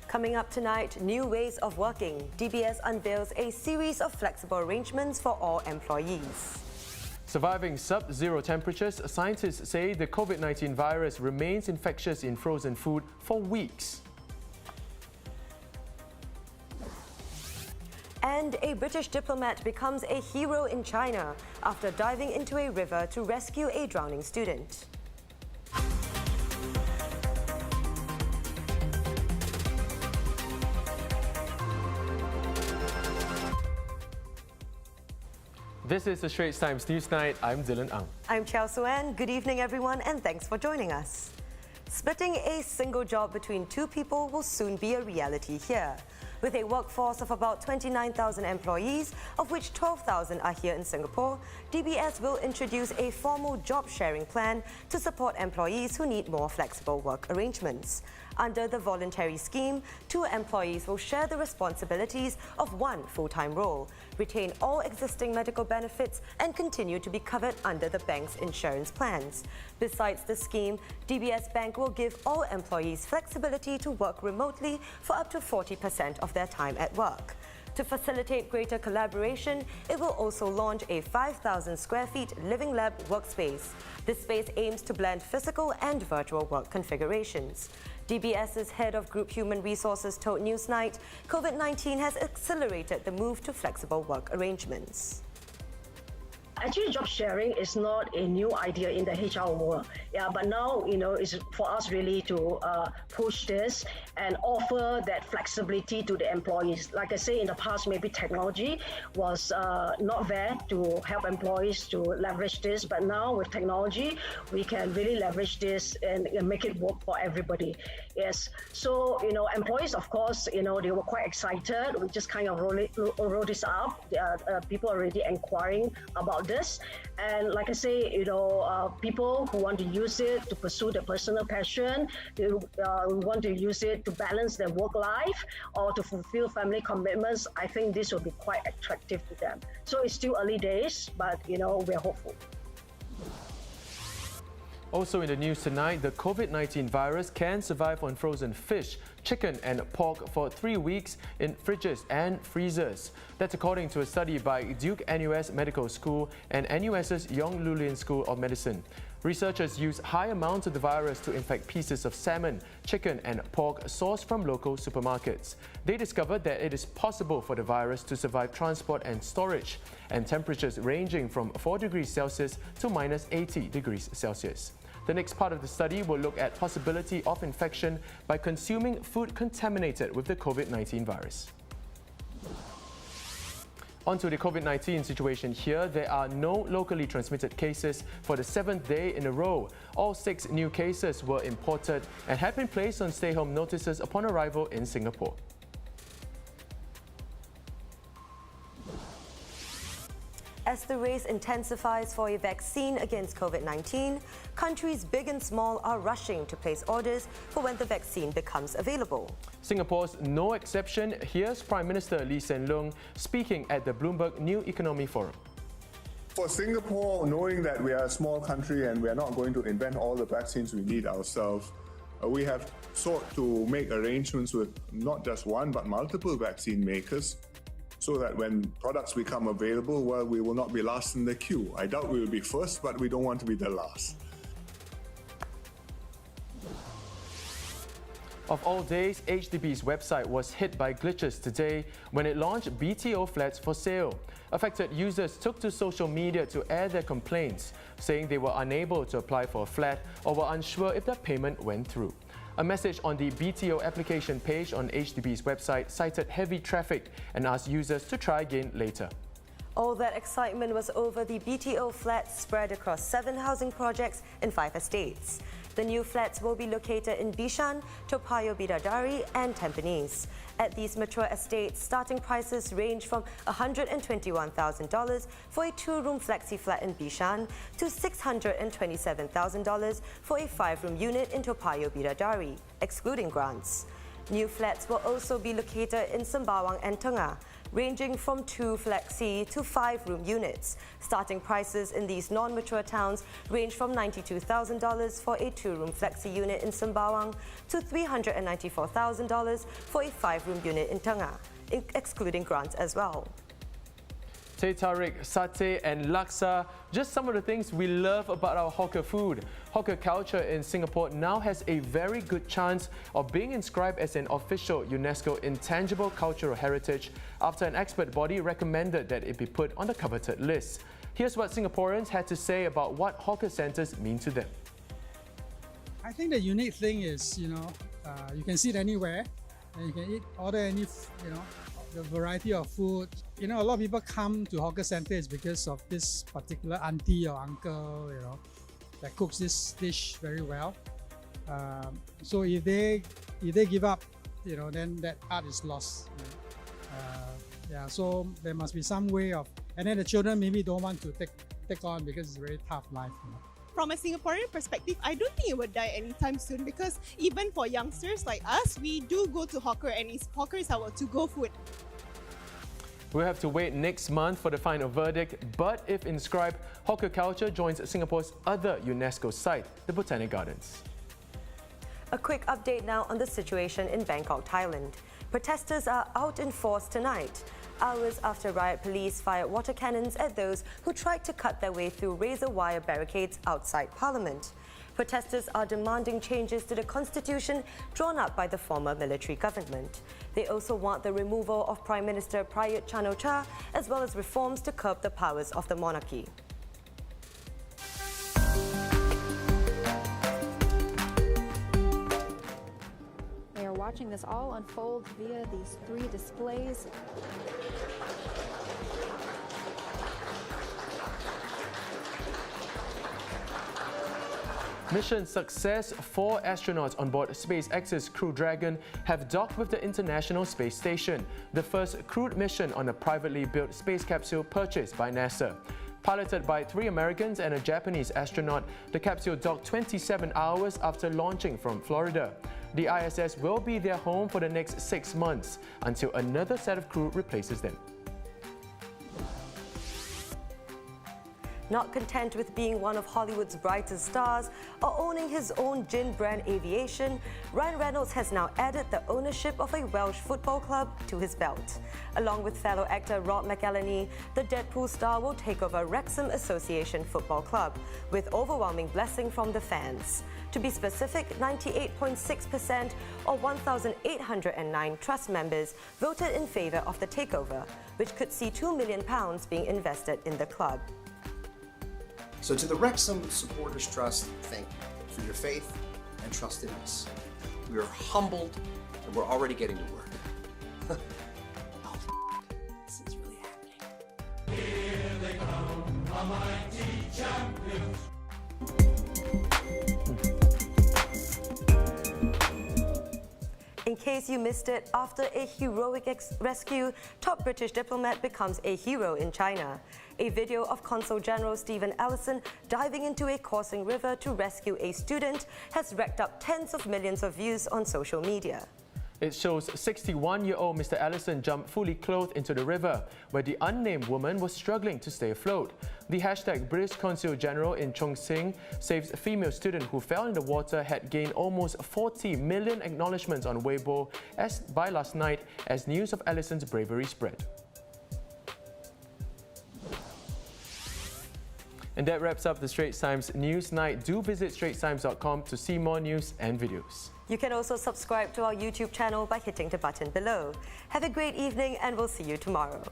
Coming up tonight, new ways of working. DBS unveils a series of flexible arrangements for all employees. Surviving sub-zero temperatures, scientists say the COVID-19 virus remains infectious in frozen food for weeks. And a British diplomat becomes a hero in China after diving into a river to rescue a drowning student. This is the Straits Times Newsnight. I'm Dylan Ang. I'm Chow Suan. Good evening, everyone, and thanks for joining us. Splitting a single job between two people will soon be a reality here. With a workforce of about 29,000 employees, of which 12,000 are here in Singapore, DBS will introduce a formal job-sharing plan to support employees who need more flexible work arrangements. Under the voluntary scheme, two employees will share the responsibilities of one full-time role, retain all existing medical benefits, and continue to be covered under the bank's insurance plans. Besides the scheme, DBS Bank will give all employees flexibility to work remotely for up to 40% of their time at work. To facilitate greater collaboration, it will also launch a 5,000 square feet living lab workspace. This space aims to blend physical and virtual work configurations. DBS's head of Group Human Resources told Newsnight, COVID-19 has accelerated the move to flexible work arrangements. Actually, job sharing is not a new idea in the HR world. But now, it's for us really to push this and offer that flexibility to the employees. Like I say, in the past, maybe technology was not there to help employees to leverage this. But now with technology, we can really leverage this and make it work for everybody. Yes. So, employees, of course, they were quite excited. We just kind of roll this up. People are already inquiring about this, and like I say, people who want to use it to pursue their personal passion, they want to use it to balance their work life or to fulfill family commitments. I think this will be quite attractive to them. So it's still early days, but we're hopeful. Also in the news tonight, the COVID-19 virus can survive on frozen fish, chicken and pork for 3 weeks in fridges and freezers. That's according to a study by Duke NUS Medical School and NUS's Yong Lulin School of Medicine. Researchers use high amounts of the virus to infect pieces of salmon, chicken and pork sourced from local supermarkets. They discovered that it is possible for the virus to survive transport and storage, and temperatures ranging from 4 degrees Celsius to minus 80 degrees Celsius. The next part of the study will look at possibility of infection by consuming food contaminated with the COVID-19 virus. On to the COVID-19 situation here. There are no locally transmitted cases for the 7th day in a row. All 6 new cases were imported and have been placed on stay-home notices upon arrival in Singapore. As the race intensifies for a vaccine against COVID-19, countries big and small are rushing to place orders for when the vaccine becomes available. Singapore's no exception. Here's Prime Minister Lee Hsien Loong speaking at the Bloomberg New Economy Forum. For Singapore, knowing that we are a small country and we are not going to invent all the vaccines we need ourselves, we have sought to make arrangements with not just one but multiple vaccine makers, so that when products become available, well, we will not be last in the queue. I doubt we will be first, but we don't want to be the last. Of all days, HDB's website was hit by glitches today when it launched BTO flats for sale. Affected users took to social media to air their complaints, saying they were unable to apply for a flat or were unsure if their payment went through. A message on the BTO application page on HDB's website cited heavy traffic and asked users to try again later. All that excitement was over the BTO flats spread across 7 housing projects in 5 estates. The new flats will be located in Bishan, Toa Payoh Bidadari and Tampines. At these mature estates, starting prices range from $121,000 for a 2-room flexi flat in Bishan to $627,000 for a 5-room unit in Toa Payoh Bidadari, excluding grants. New flats will also be located in Sembawang and Tengah, ranging from 2 flexi to 5-room units. Starting prices in these non-mature towns range from $92,000 for a 2-room flexi unit in Sembawang to $394,000 for a 5-room unit in Tengah, excluding grants as well. Teh tarik, satay and laksa, just some of the things we love about our hawker food. Hawker culture in Singapore now has a very good chance of being inscribed as an official UNESCO Intangible Cultural Heritage after an expert body recommended that it be put on the coveted list. Here's what Singaporeans had to say about what hawker centres mean to them. I think the unique thing is, you can sit anywhere and you can order any, the variety of food. A lot of people come to hawker centres because of this particular auntie or uncle, that cooks this dish very well. So if they give up, then that art is lost. So there must be some way of, and then the children maybe don't want to take on because it's a very tough life. From a Singaporean perspective, I don't think it would die anytime soon because even for youngsters like us, we do go to hawker and hawker is our to-go food. We'll have to wait next month for the final verdict, but if inscribed, hawker culture joins Singapore's other UNESCO site, the Botanic Gardens. A quick update now on the situation in Bangkok, Thailand. Protesters are out in force tonight, hours after riot police fired water cannons at those who tried to cut their way through razor wire barricades outside Parliament. Protesters are demanding changes to the constitution drawn up by the former military government. They also want the removal of Prime Minister Prayut Chan-o-cha, as well as reforms to curb the powers of the monarchy. They are watching this all unfold via these 3 displays. Mission success. 4 astronauts on board SpaceX's Crew Dragon have docked with the International Space Station, the first crewed mission on a privately built space capsule purchased by NASA. Piloted by 3 Americans and a Japanese astronaut, the capsule docked 27 hours after launching from Florida. The ISS will be their home for the next 6 months until another set of crew replaces them. Not content with being one of Hollywood's brightest stars or owning his own gin brand Aviation, Ryan Reynolds has now added the ownership of a Welsh football club to his belt. Along with fellow actor Rob McElhenney, the Deadpool star will take over Wrexham Association Football Club, with overwhelming blessing from the fans. To be specific, 98.6% or 1,809 trust members voted in favour of the takeover, which could see £2 million being invested in the club. So to the Wrexham Supporters Trust, thank you for your faith and trust in us. We are humbled and we're already getting to work. Oh, this is really happening. Here they come, a mighty champions. In case you missed it, after a heroic rescue, top British diplomat becomes a hero in China. A video of Consul General Stephen Ellison diving into a coursing river to rescue a student has racked up tens of millions of views on social media. It shows 61-year-old Mr. Ellison jumped fully clothed into the river, where the unnamed woman was struggling to stay afloat. The hashtag British Consul General in Chongqing saves a female student who fell in the water had gained almost 40 million acknowledgements on Weibo by last night as news of Ellison's bravery spread. And that wraps up the Straits Times News Night. Do visit straitstimes.com to see more news and videos. You can also subscribe to our YouTube channel by hitting the button below. Have a great evening and we'll see you tomorrow.